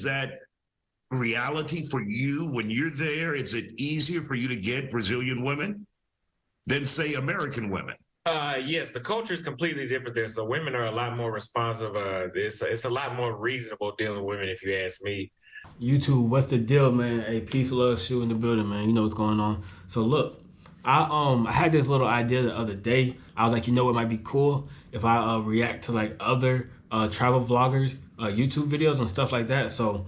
that reality for you when you're there? Is it easier for you to get Brazilian women than, say, American women? Yes, the culture is completely different there. So women are a lot more responsive. It's a lot more reasonable dealing with women, if you ask me. YouTube, what's the deal, man? Hey, peace, love, shoe in the building, man. You know what's going on. So look, I had this little idea the other day. I was like, you know what might be cool if I react to like other travel vloggers, YouTube videos and stuff like that. So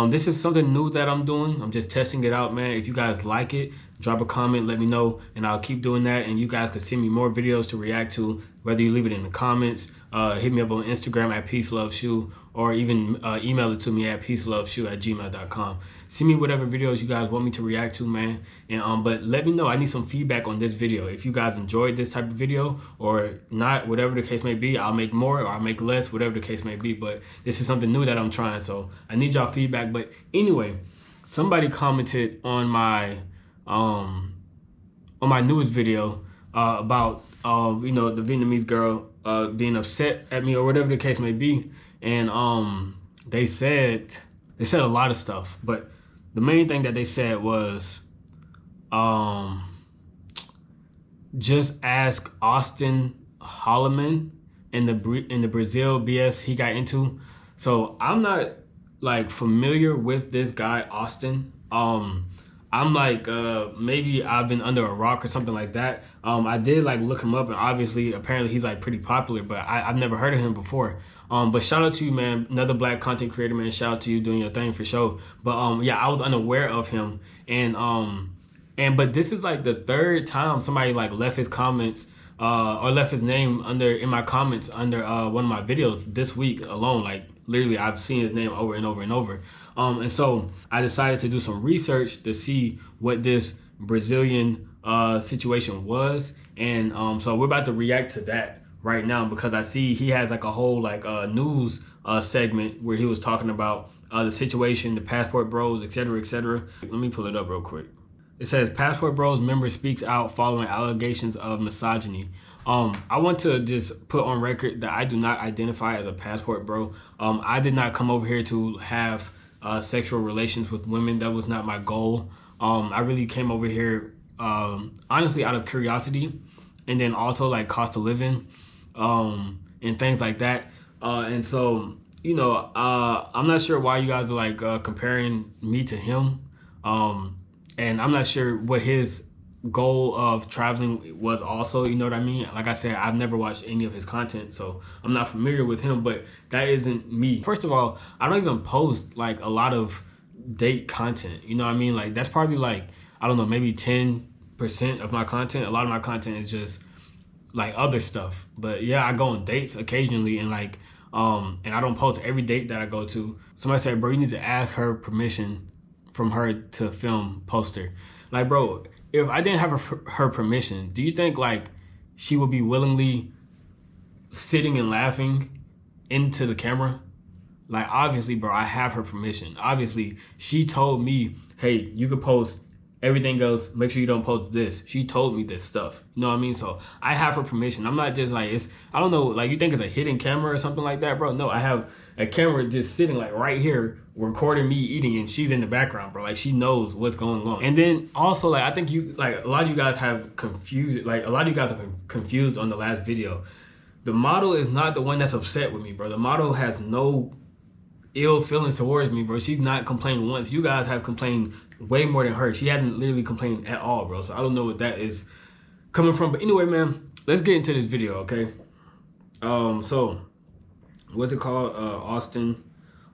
this is something new that I'm doing. I'm just testing it out, man. If you guys like it, drop a comment, let me know, and I'll keep doing that. And you guys can send me more videos to react to, whether you leave it in the comments, hit me up on Instagram at peaceloveshoe, or even email it to me at peaceloveshoe@gmail.com. Send me whatever videos you guys want me to react to, man. And but let me know. I need some feedback on this video. If you guys enjoyed this type of video or not, whatever the case may be, I'll make more or I'll make less, whatever the case may be. But this is something new that I'm trying, so I need y'all feedback. But anyway, somebody commented on my newest video about you know, the Vietnamese girl being upset at me or whatever the case may be. And they said a lot of stuff, but the main thing that they said was just ask Austin Holloman in the Brazil BS he got into. So I'm not like familiar with this guy Austin. I'm like maybe I've been under a rock or something like that. I did like look him up, and obviously apparently he's like pretty popular, but I've never heard of him before. But shout out to you, man. Another black content creator, man. Shout out to you doing your thing for sure. But yeah, I was unaware of him, and but this is like the third time somebody like left his comments or left his name in my comments under one of my videos this week alone. Like literally, I've seen his name over and over and over. And so I decided to do some research to see what this Brazilian situation was, and so we're about to react to that right now, because I see he has like a whole like news segment where he was talking about the situation, the Passport Bros, etc., etc. Let me pull it up real quick. It says Passport Bros member speaks out following allegations of misogyny. I want to just put on record that I do not identify as a Passport Bro. I did not come over here to have sexual relations with women. That was not my goal. I really came over here honestly out of curiosity, and then also like cost of living and things like that. And so, you know, I'm not sure why you guys are like comparing me to him. And I'm not sure what his goal of traveling was also, you know what I mean? Like I said, I've never watched any of his content, so I'm not familiar with him, but that isn't me. First of all, I don't even post like a lot of date content, you know what I mean? Like that's probably like, I don't know, maybe 10% of my content. A lot of my content is just like other stuff. But yeah, I go on dates occasionally, and like and I don't post every date that I go to. Somebody said, bro, you need to ask her permission from her to film poster. Like, bro, if I didn't have her permission, do you think like she would be willingly sitting and laughing into the camera? Like, obviously, bro, I have her permission. Obviously, she told me, hey, you could post everything else, make sure you don't post this. She told me this stuff. You know what I mean? So I have her permission. I'm not just like, I don't know, like you think it's a hidden camera or something like that, bro? No, I have a camera just sitting like right here recording me eating, and she's in the background, bro. Like she knows what's going on. And then also like, I think you, like a lot of you guys have confused, like a lot of you guys are confused on the last video. The model is not the one that's upset with me, bro. The model has no ill feelings towards me, bro. She's not complaining once. You guys have complained way more than her. She hadn't literally complained at all, bro. So I don't know what that is coming from. But anyway, man, let's get into this video, okay? So what's it called? Austin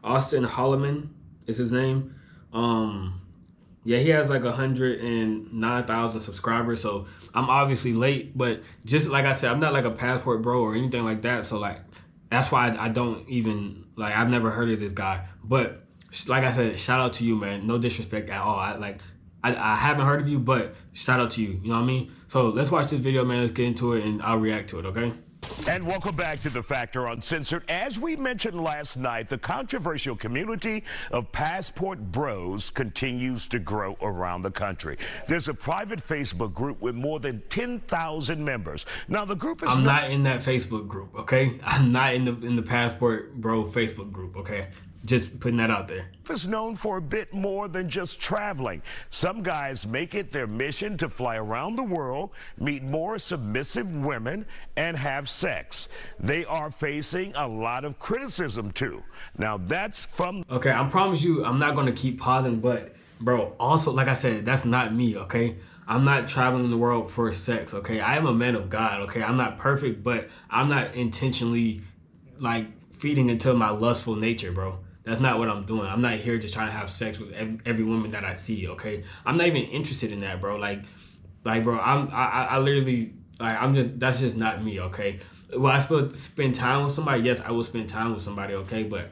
Holloman is his name. Yeah, he has like 109,000 subscribers. So I'm obviously late, but just like I said, I'm not like a Passport Bro or anything like that. So like, that's why I don't even, like, I've never heard of this guy. But like I said, shout out to you, man. No disrespect at all. I haven't heard of you, but shout out to you. You know what I mean? So let's watch this video, man. Let's get into it, and I'll react to it, okay? And welcome back to The Factor Uncensored. As we mentioned last night, the controversial community of Passport Bros continues to grow around the country. There's a private Facebook group with more than 10,000 members. Now, the group is... I'm not in that Facebook group, okay? I'm not in the Passport Bro Facebook group, okay? Just putting that out there. Is known for a bit more than just traveling. Some guys make it their mission to fly around the world, meet more submissive women, and have sex. They are facing a lot of criticism too. Now that's from... Okay, I promise you I'm not gonna keep pausing, but bro, also, like I said, that's not me, okay? I'm not traveling the world for sex, okay? I am a man of God, okay? I'm not perfect, but I'm not intentionally like feeding into my lustful nature, bro. That's not what I'm doing. I'm not here just trying to have sex with every woman that I see, okay? I'm not even interested in that, bro. Like, bro, I literally, like, that's just not me, okay? Will I spend time with somebody? Yes, I will spend time with somebody, okay? But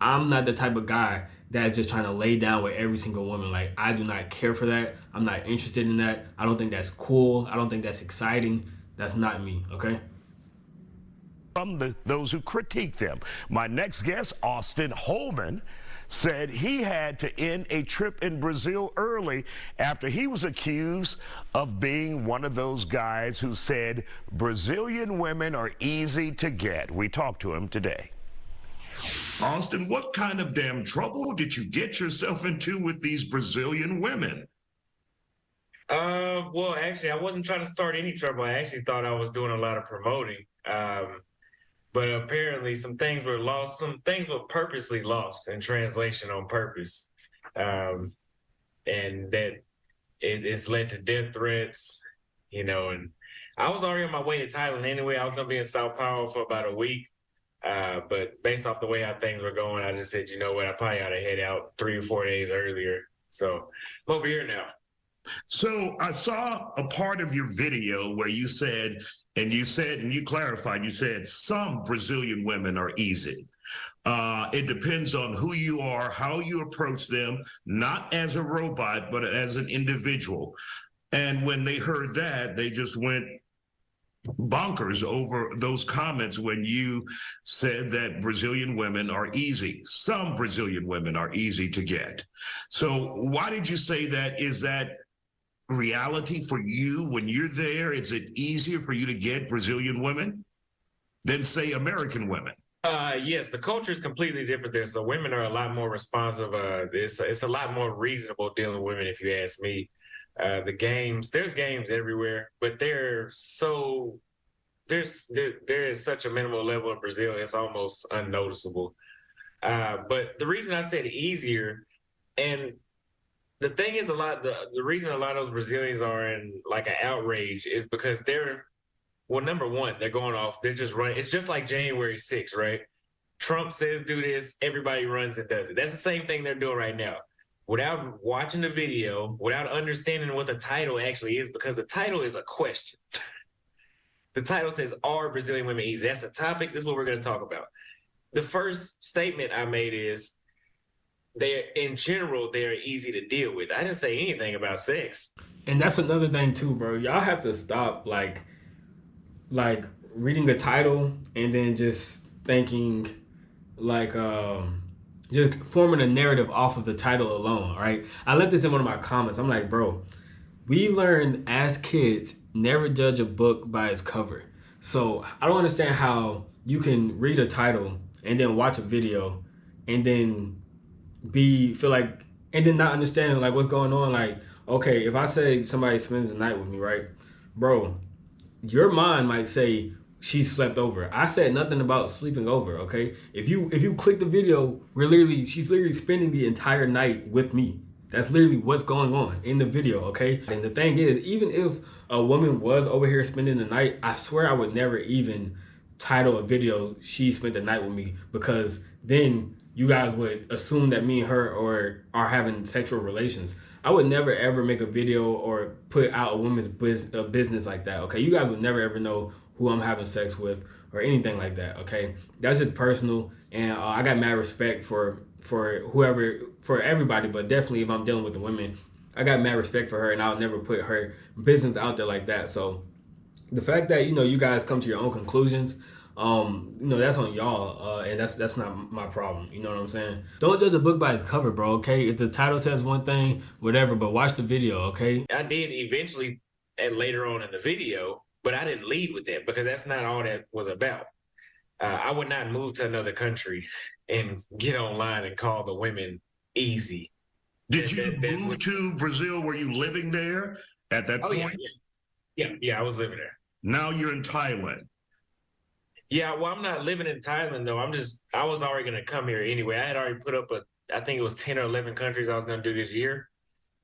I'm not the type of guy that's just trying to lay down with every single woman. Like, I do not care for that. I'm not interested in that. I don't think that's cool. I don't think that's exciting. That's not me, okay? From those who critique them. My next guest, Austin Holman, said he had to end a trip in Brazil early after he was accused of being one of those guys who said Brazilian women are easy to get. We talked to him today. Austin, what kind of damn trouble did you get yourself into with these Brazilian women? Well, actually, I wasn't trying to start any trouble. I actually thought I was doing a lot of promoting. But apparently some things were lost. Some things were purposely lost in translation on purpose. And that it's led to death threats, you know, and I was already on my way to Thailand anyway. I was going to be in Sao Paulo for about a week. But based off the way how things were going, I just said, you know what, I probably ought to head out 3 or 4 days earlier. So I'm over here now. So I saw a part of your video where you said, and you clarified, you said some Brazilian women are easy. It depends on who you are, how you approach them, not as a robot, but as an individual. And when they heard that, they just went bonkers over those comments when you said that Brazilian women are easy. Some Brazilian women are easy to get. So why did you say that? Is that reality for you when you're there? Is it easier for you to get Brazilian women than, say, American women? Yes, the culture is completely different there. So women are a lot more responsive. It's a lot more reasonable dealing with women, if you ask me. There's games everywhere, but there is such a minimal level in Brazil, it's almost unnoticeable. But the reason I said easier, and the thing is, the reason a lot of those Brazilians are in like an outrage is because number one, they're going off, they're just running. It's just like January 6th, right? Trump says do this, everybody runs and does it. That's the same thing they're doing right now. Without watching the video, without understanding what the title actually is, because the title is a question. The title says, are Brazilian women easy? That's the topic. This is what we're going to talk about. The first statement I made is, in general, they're easy to deal with. I didn't say anything about sex. And that's another thing too, bro. Y'all have to stop like reading the title and then just thinking like just forming a narrative off of the title alone, right? I left this in one of my comments. I'm like, bro, we learned as kids never judge a book by its cover. So I don't understand how you can read a title and then watch a video and then and then not understand like what's going on. Like, okay, if I say somebody spends the night with me, right, bro, your mind might say she slept over. I said nothing about sleeping over. Okay, if you click the video, she's literally spending the entire night with me. That's literally what's going on in the video. Okay, and the thing is, even if a woman was over here spending the night, I swear I would never even title a video "She spent the night with me," because then you guys would assume that me and her are having sexual relations. I would never ever make a video or put out a woman's business like that, okay? You guys would never ever know who I'm having sex with or anything like that, okay? That's just personal, and I got mad respect for everybody, but definitely if I'm dealing with the women, I got mad respect for her, and I'll never put her business out there like that. So the fact that, you guys come to your own conclusions, that's on y'all, and that's not my problem. You know what I'm saying? Don't judge a book by its cover, bro, okay? If the title says one thing, whatever, but watch the video, okay? I did eventually, and later on in the video, but I didn't lead with that because that's not all that was about. I would not move to another country and get online and call the women easy. Did you move to Brazil? Were you living there at that Oh, point? yeah, I was living there. Now you're in Thailand. Yeah, well, I'm not living in Thailand though. I was already gonna come here anyway. I had already put up I think it was 10 or 11 countries I was gonna do this year,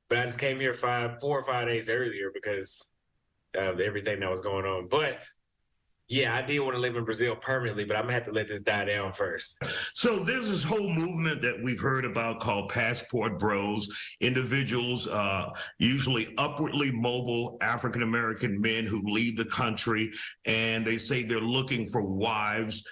but I just came here 4 or 5 days earlier because of everything that was going on. But yeah, I did want to live in Brazil permanently, but I'm gonna have to let this die down first. So there's this whole movement that we've heard about called passport bros, individuals, usually upwardly mobile African-American men who leave the country, and they say they're looking for wives,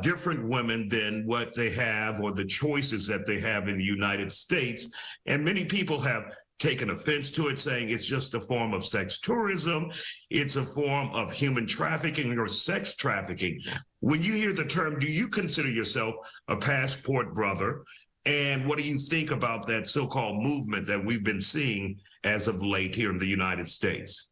different women than what they have or the choices that they have in the United States. And many people have taken offense to it, saying it's just a form of sex tourism. It's a form of human trafficking or sex trafficking. When you hear the term, do you consider yourself a passport brother? And what do you think about that so-called movement that we've been seeing as of late here in the United States?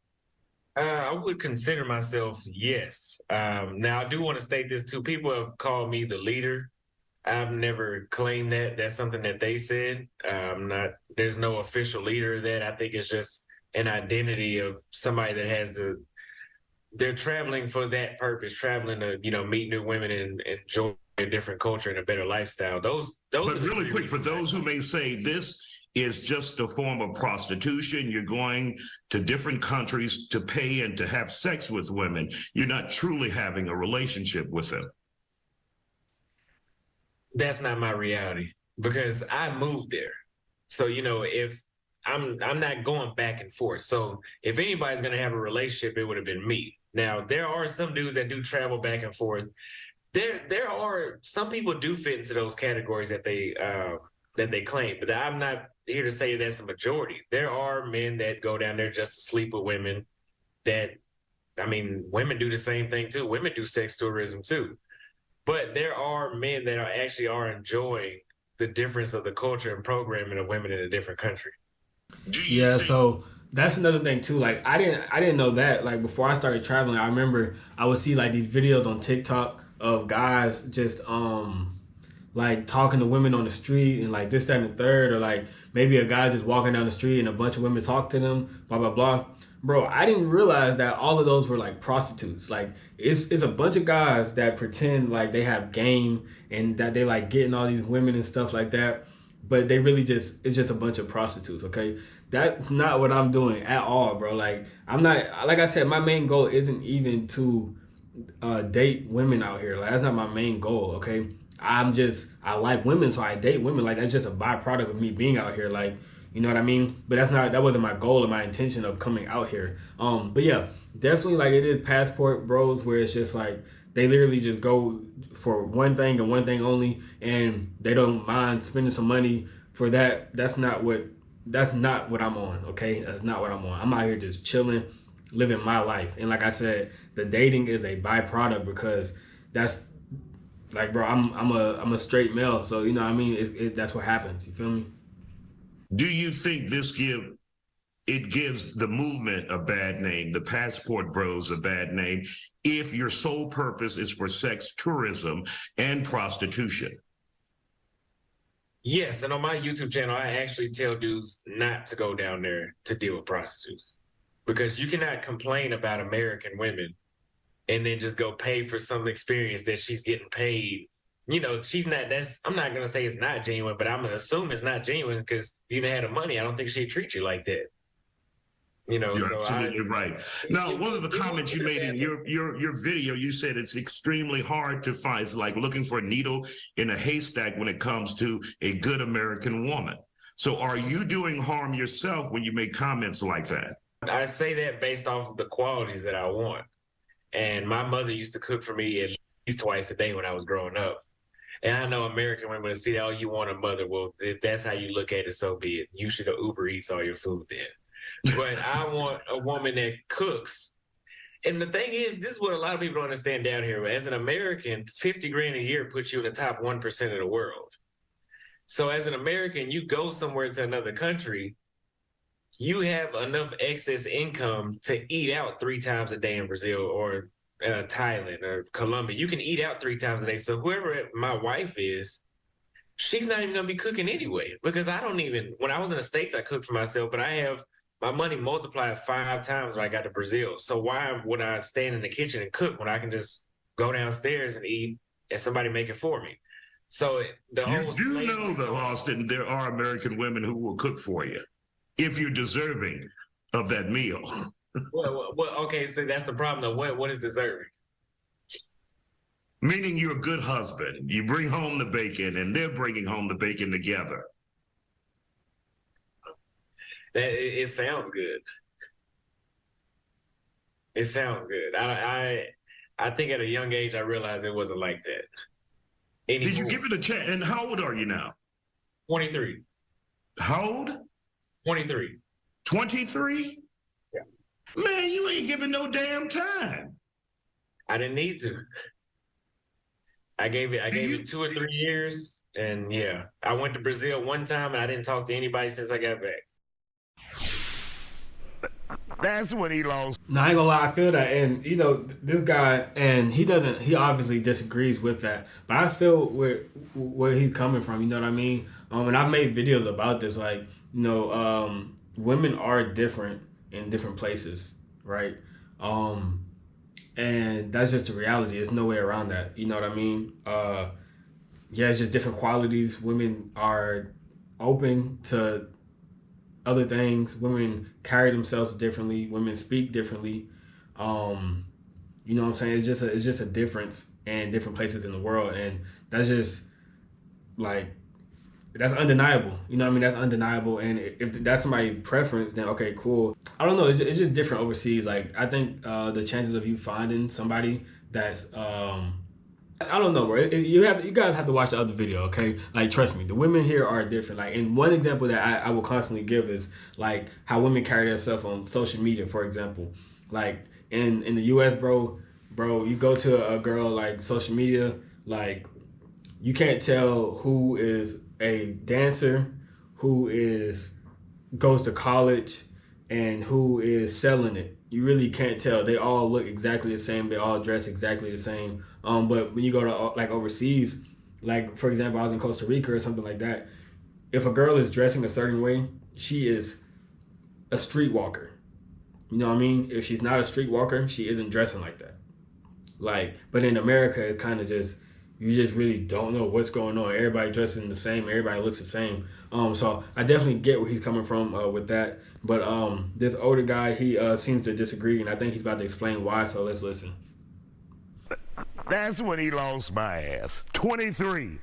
I would consider myself, yes. Now, I do want to state this too. People have called me the leader. I've never claimed that. That's something that they said. There's no official leader of that. I think it's just an identity of somebody that has they're traveling for that purpose, traveling to, meet new women and enjoy a different culture and a better lifestyle. But really quick, for those who may say this is just a form of prostitution, you're going to different countries to pay and to have sex with women. You're not truly having a relationship with them. That's not my reality because I moved there. So, if I'm not going back and forth. So if anybody's going to have a relationship, it would have been me. Now, there are some dudes that do travel back and forth. There are some people do fit into those categories that they claim, but I'm not here to say that's the majority. There are men that go down there just to sleep with women women do the same thing too. Women do sex tourism too. But there are men that actually are enjoying the difference of the culture and programming of women in a different country. Yeah, so that's another thing too. Like I didn't know that. Like before I started traveling, I remember I would see like these videos on TikTok of guys just like talking to women on the street and like this, that, and the third, or like maybe a guy just walking down the street and a bunch of women talk to them, blah blah blah. Bro, I didn't realize that all of those were like prostitutes. Like it's a bunch of guys that pretend like they have game and that they like getting all these women and stuff like that, but they really it's just a bunch of prostitutes. Okay, that's not what I'm doing at all, bro. Like I'm not, like I said, my main goal isn't even to date women out here. Like that's not my main goal. Okay, I like women, so I date women. Like that's just a byproduct of me being out here. Like, you know what I mean? But that wasn't my goal or my intention of coming out here. But yeah, definitely like it is passport bros where it's just like they literally just go for one thing and one thing only, and they don't mind spending some money for that. That's not what I'm on, okay? That's not what I'm on. I'm out here just chilling, living my life. And like I said, the dating is a byproduct because that's like, bro, I'm a straight male, so you know what I mean? That's what happens. You feel me? Do you think it gives the movement a bad name, the passport bros a bad name, if your sole purpose is for sex tourism and prostitution? Yes, and on my YouTube channel, I actually tell dudes not to go down there to deal with prostitutes because you cannot complain about American women and then just go pay for some experience that she's getting paid. I'm not going to say it's not genuine, but I'm going to assume it's not genuine because if you didn't have the money, I don't think she'd treat you like that. You're absolutely right. Now, one of the comments you made in your video, you said it's extremely hard to find. It's like looking for a needle in a haystack when it comes to a good American woman. So are you doing harm yourself when you make comments like that? I say that based off of the qualities that I want. And my mother used to cook for me at least twice a day when I was growing up. And I know American women would see, oh, you want a mother. Well, if that's how you look at it, so be it. You should have Uber Eats all your food then. But I want a woman that cooks. And the thing is, this is what a lot of people don't understand down here. As an American, 50 grand a year puts you in the top 1% of the world. So as an American, you go somewhere to another country, you have enough excess income to eat out 3 times a day in Brazil or Thailand or Colombia. You can eat out 3 times a day. So whoever my wife is, she's not even gonna be cooking anyway. Because I don't even, when I was in the States, I cooked for myself, but I have my money multiplied 5 times when I got to Brazil. So why would I stand in the kitchen and cook when I can just go downstairs and eat and somebody make it for me? So the You whole do slavery. know, though, Austin, there are American women who will cook for you if you're deserving of that meal. Well, okay, so that's the problem though. What is deserving? Meaning you're a good husband. You bring home the bacon and they're bringing home the bacon together. That it sounds good. It sounds good. I think at a young age I realized it wasn't like that. Anymore. Did you give it a chance? And how old are you now? 23. How old? 23. 23? Yeah. Man, you ain't giving no damn time. I didn't need to. I gave it 2 or 3 years, and yeah, I went to Brazil one time, and I didn't talk to anybody since I got back. That's when he lost. No, I ain't gonna lie, I feel that, and you know, this guy, and he obviously disagrees with that, but I feel where he's coming from. You know what I mean? And I've made videos about this, like, you know, women are different in different places, right? And that's just the reality. There's no way around that. You know what I mean? Yeah, it's just different qualities. Women are open to other things. Women carry themselves differently. Women speak differently. You know what I'm saying? It's just a difference in different places in the world, and that's just like, that's undeniable. You know what I mean? That's undeniable. And if that's somebody's preference, then okay, cool. I don't know. It's just different overseas. Like, I think the chances of you finding somebody that's I don't know, bro. You guys have to watch the other video, okay? Like, trust me, the women here are different. Like, and one example that I will constantly give is like how women carry themselves on social media, for example. Like in the U.S., bro, you go to a girl like social media, like you can't tell who is a dancer, who goes to college, and who is selling it. You really can't tell. They all look exactly the same. They all dress exactly the same. But when you go to like overseas, like for example, I was in Costa Rica or something like that. If a girl is dressing a certain way, she is a streetwalker. You know what I mean? If she's not a streetwalker, she isn't dressing like that. Like, but in America, it's kind of just, you just really don't know what's going on. Everybody dressing the same. Everybody looks the same. So I definitely get where he's coming from with that. But this older guy, he seems to disagree, and I think he's about to explain why. So let's listen. That's when he lost my ass. 23.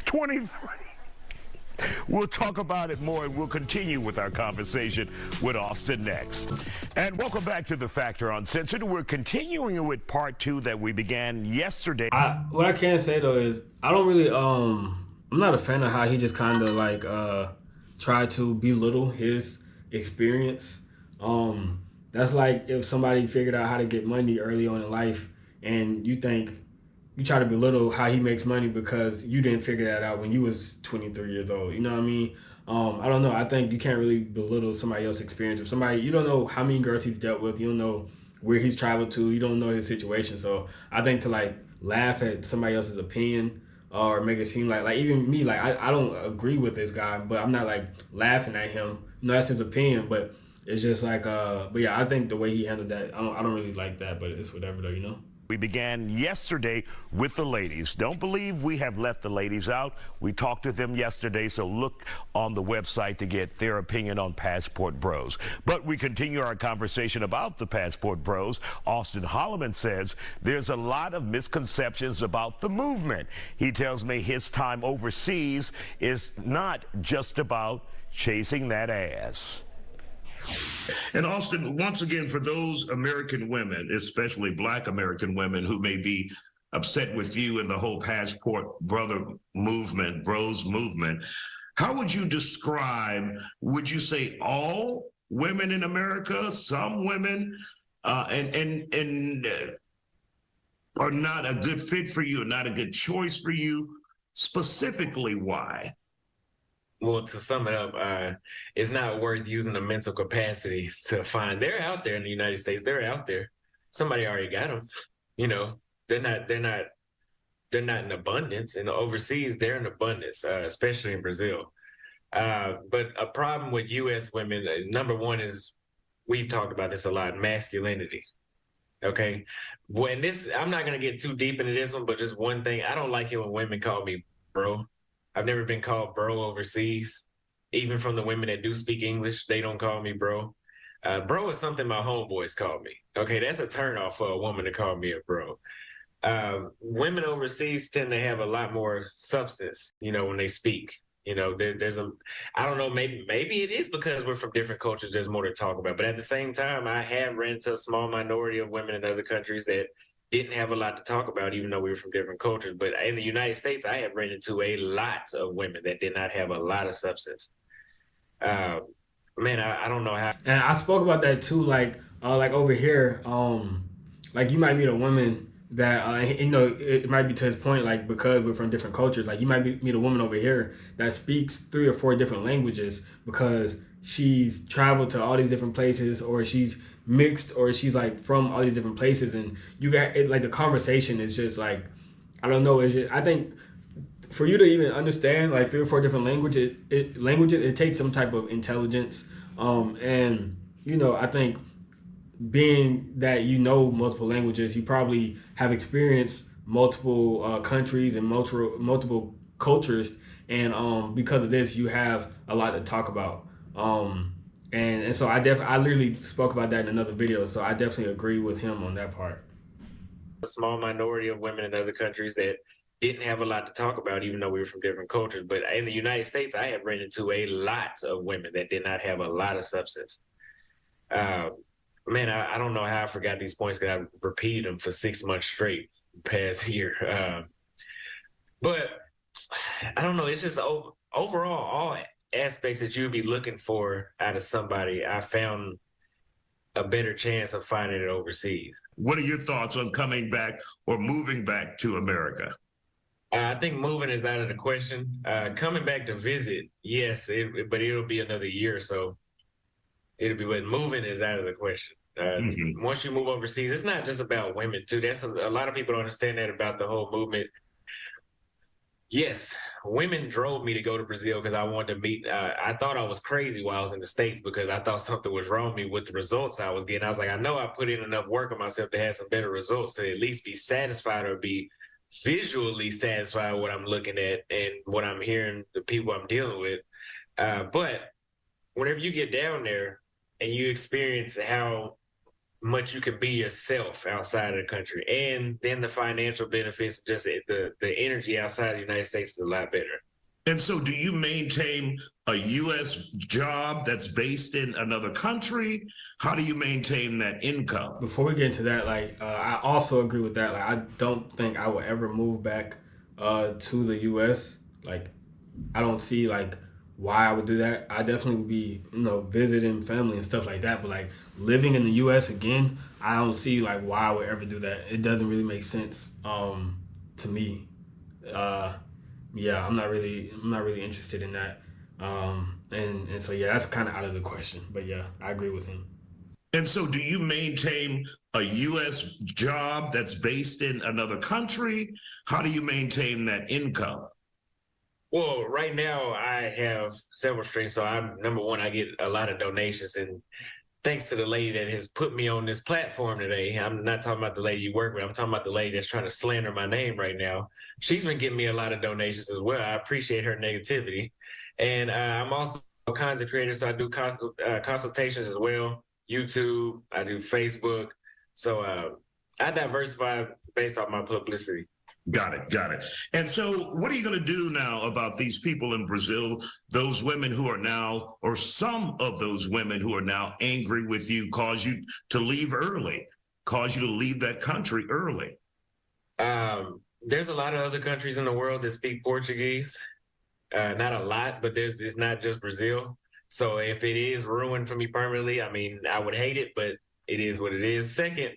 23. We'll talk about it more, and we'll continue with our conversation with Austin next. And welcome back to The Factor Uncensored. We're continuing with part 2 that we began yesterday. What I can say, though, is I don't really, I'm not a fan of how he just kind of like tried to belittle his experience. That's like if somebody figured out how to get money early on in life, and you try to belittle how he makes money because you didn't figure that out when you was 23 years old. You know what I mean? I don't know. I think you can't really belittle somebody else's experience. If somebody, you don't know how many girls he's dealt with, you don't know where he's traveled to, you don't know his situation. So I think to like laugh at somebody else's opinion or make it seem like even me, like I don't agree with this guy, but I'm not like laughing at him. You know, that's his opinion, but it's just like, but yeah, I think the way he handled that, I don't really like that, but it's whatever though, you know? We began yesterday with the ladies. Don't believe we have left the ladies out. We talked to them yesterday, so look on the website to get their opinion on Passport Bros. But we continue our conversation about the Passport Bros. Austin Holloman says there's a lot of misconceptions about the movement. He tells me his time overseas is not just about chasing that ass. And Austin, once again, for those American women, especially Black American women who may be upset with you and the whole Passport Bros movement, how would you describe, would you say all women in America, some women, and are not a good fit for you, not a good choice for you? Specifically, why? Well, to sum it up, it's not worth using the mental capacity to find. They're out there in the United States. They're out there. Somebody already got them. You know, they're not they're not in abundance. And overseas, they're in abundance, especially in Brazil. But a problem with U.S. women, number one is, we've talked about this a lot, masculinity. Okay. When this, I'm not going to get too deep into this one, but just one thing, I don't like it when women call me bro. I've never been called bro overseas. Even from the women that do speak English, they don't call me bro. Bro is something my homeboys call me. Okay, that's a turnoff for a woman to call me a bro. Women overseas tend to have a lot more substance, when they speak. There's I don't know, maybe it is because we're from different cultures, there's more to talk about. But at the same time, I have ran into a small minority of women in other countries that didn't have a lot to talk about, even though we were from different cultures. But in the United States, I have ran into a lot of women that did not have a lot of substance. Man, I don't know how. And I spoke about that too, like over here, like you might meet a woman that it might be to his point, like because we're from different cultures, like you might meet a woman over here that speaks 3 or 4 different languages because she's traveled to all these different places, or she's mixed, or she's like from all these different places, and you got it, like the conversation is just like, I don't know, it's just, I think for you to even understand like 3 or 4 different languages, it takes some type of intelligence. And I think being that multiple languages, you probably have experienced multiple countries and multiple cultures, and because of this, you have a lot to talk about. And so I literally spoke about that in another video. So I definitely agree with him on that part. A small minority of women in other countries that didn't have a lot to talk about, even though we were from different cultures. But in the United States, I have run into a lot of women that did not have a lot of substance. Man, I don't know how I forgot these points because I repeated them for 6 months straight past year. But I don't know. It's just overall, all aspects that you'd be looking for out of somebody, I found a better chance of finding it overseas. What are your thoughts on coming back or moving back to America? I think moving is out of the question. Coming back to visit, yes, but it'll be another year or so. But moving is out of the question. Once you move overseas, it's not just about women too. That's a lot of people don't understand that about the whole movement. Yes, women drove me to go to Brazil because I wanted to meet. I thought I was crazy while I was in the States because I thought something was wrong with me with the results I was getting. I was like, I know I put in enough work on myself to have some better results to at least be satisfied or be visually satisfied with what I'm looking at and what I'm hearing, the people I'm dealing with. But whenever you get down there and you experience how much you can be yourself outside of the country, and then the financial benefits, just the energy outside of the United States is a lot better. And so do you maintain a U.S. job that's based in another country? How do you maintain that income? Before we get into that, I also agree with that. Like, I don't think I will ever move back to the U.S. Like, I don't see why I would do that. I definitely would be, visiting family and stuff like that. But living in the U.S. again, I don't see why I would ever do that. It doesn't really make sense to me. Yeah, I'm not really interested in that. And so that's kind of out of the question. But yeah, I agree with him. And so do you maintain a U.S. job that's based in another country? How do you maintain that income? Well, right now I have several streams. So number one, I get a lot of donations, and thanks to the lady that has put me on this platform today. I'm not talking about the lady you work with. I'm talking about the lady that's trying to slander my name right now. She's been giving me a lot of donations as well. I appreciate her negativity. And I'm also a content creator, so I do consultations as well. YouTube, I do Facebook. So I diversify based off my publicity. Got it. And so what are you going to do now about these people in Brazil, those women who are now, or some of those women who are now angry with you, cause you to leave early, cause you to leave that country early? There's a lot of other countries in the world that speak Portuguese. Not a lot, but it's not just Brazil. So if it is ruined for me permanently, I mean, I would hate it, but it is what it is. Second,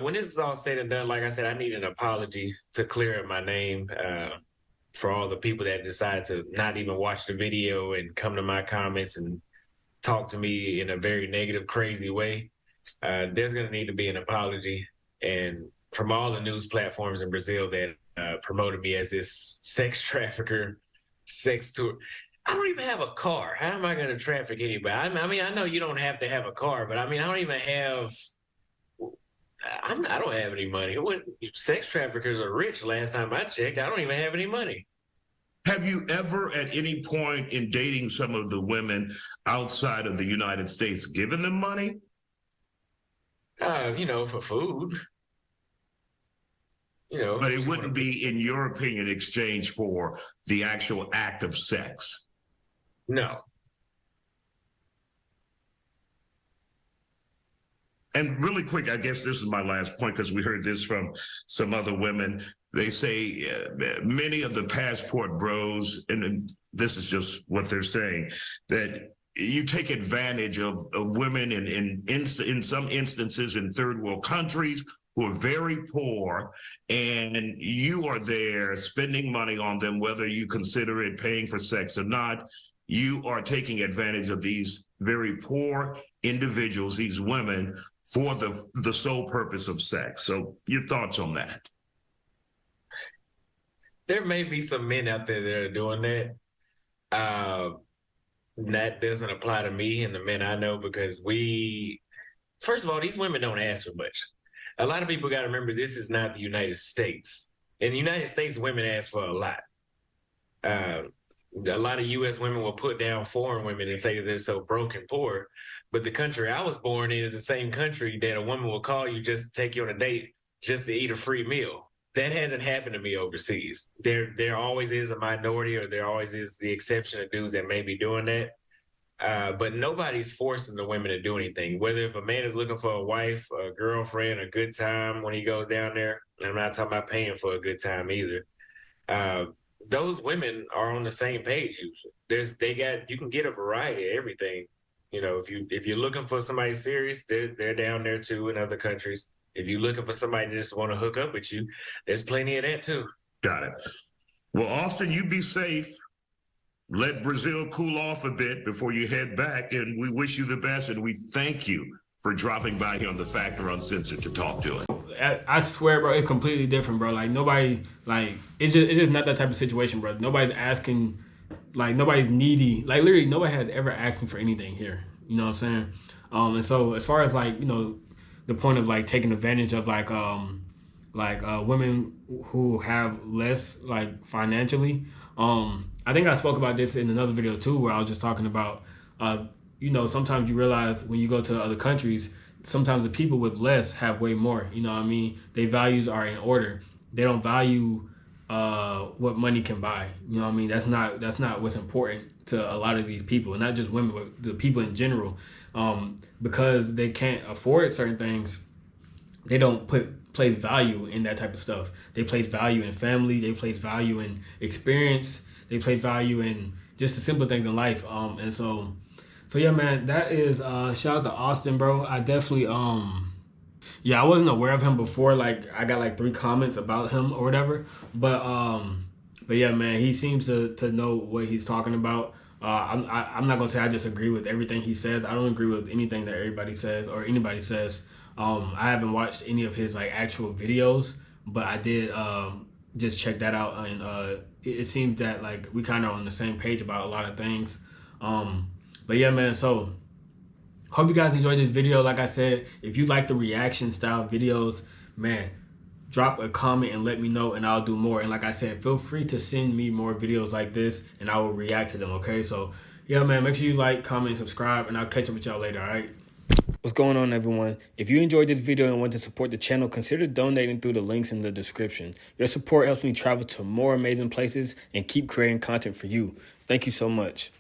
when this is all said and done, like I said, I need an apology to clear up my name for all the people that decide to not even watch the video and come to my comments and talk to me in a very negative, crazy way. There's going to need to be an apology, and from all the news platforms in Brazil that promoted me as this sex trafficker, sex tour. I don't even have a car. How am I going to traffic anybody? I mean, I know you don't have to have a car, but I mean, I don't even have. I don't have any money. Sex traffickers are rich. Last time I checked, I don't even have any money. Have you ever, at any point in dating some of the women outside of the United States, given them money? For food. But it wouldn't be, in your opinion, exchange for the actual act of sex. No. And really quick, I guess this is my last point, because we heard this from some other women. They say many of the passport bros, and this is just what they're saying, that you take advantage of women in some instances in third world countries who are very poor, and you are there spending money on them, whether you consider it paying for sex or not. You are taking advantage of these very poor individuals, these women, for the sole purpose of sex. So your thoughts on that? There may be some men out there that are doing that. That doesn't apply to me and the men I know, because first of all, these women don't ask for much. A lot of people got to remember, this is not the United States. In the United States, women ask for a lot. A lot of U.S. women will put down foreign women and say that they're so broke and poor. But the country I was born in is the same country that a woman will call you just to take you on a date, just to eat a free meal. That hasn't happened to me overseas. There always is a minority, or there always is the exception of dudes that may be doing that. But nobody's forcing the women to do anything. Whether if a man is looking for a wife, a girlfriend, a good time when he goes down there, and I'm not talking about paying for a good time either. Those women are on the same page usually. You can get a variety of everything. If you're looking for somebody serious, they're down there too in other countries. If you're looking for somebody that just want to hook up with you, there's plenty of that too. Got it. Well, Austin, you be safe. Let Brazil cool off a bit before you head back, and we wish you the best, and we thank you for dropping by here on The Factor Uncensored to talk to us. I swear, bro, it's completely different, bro. Like, nobody, like, it's just not that type of situation, bro. Nobody's asking, like, nobody's needy. Like, literally, nobody had ever asked me for anything here. You know what I'm saying? And so, as far as, like, the point of, like, taking advantage of, like women who have less, like, financially, I think I spoke about this in another video, too, where I was just talking about, sometimes you realize when you go to other countries, sometimes the people with less have way more. You know what I mean? Their values are in order. They don't value what money can buy. You know what I mean? That's not what's important to a lot of these people, and not just women, but the people in general. Because they can't afford certain things, they don't place value in that type of stuff. They place value in family. They place value in experience. They place value in just the simple things in life. And so yeah, man, that is shout out to Austin, bro. I definitely I wasn't aware of him before. Like, I got like 3 comments about him or whatever. But yeah, man, he seems to know what he's talking about. I'm not gonna say I just agree with everything he says. I don't agree with anything that everybody says or anybody says. I haven't watched any of his like actual videos, but I did just check that out, and it seems that like we kind of on the same page about a lot of things. But yeah, man, so hope you guys enjoyed this video. Like I said, if you like the reaction style videos, man, drop a comment and let me know, and I'll do more. And like I said, feel free to send me more videos like this, and I will react to them, okay? So yeah, man, make sure you like, comment, and subscribe, and I'll catch up with y'all later, all right? What's going on, everyone? If you enjoyed this video and want to support the channel, consider donating through the links in the description. Your support helps me travel to more amazing places and keep creating content for you. Thank you so much.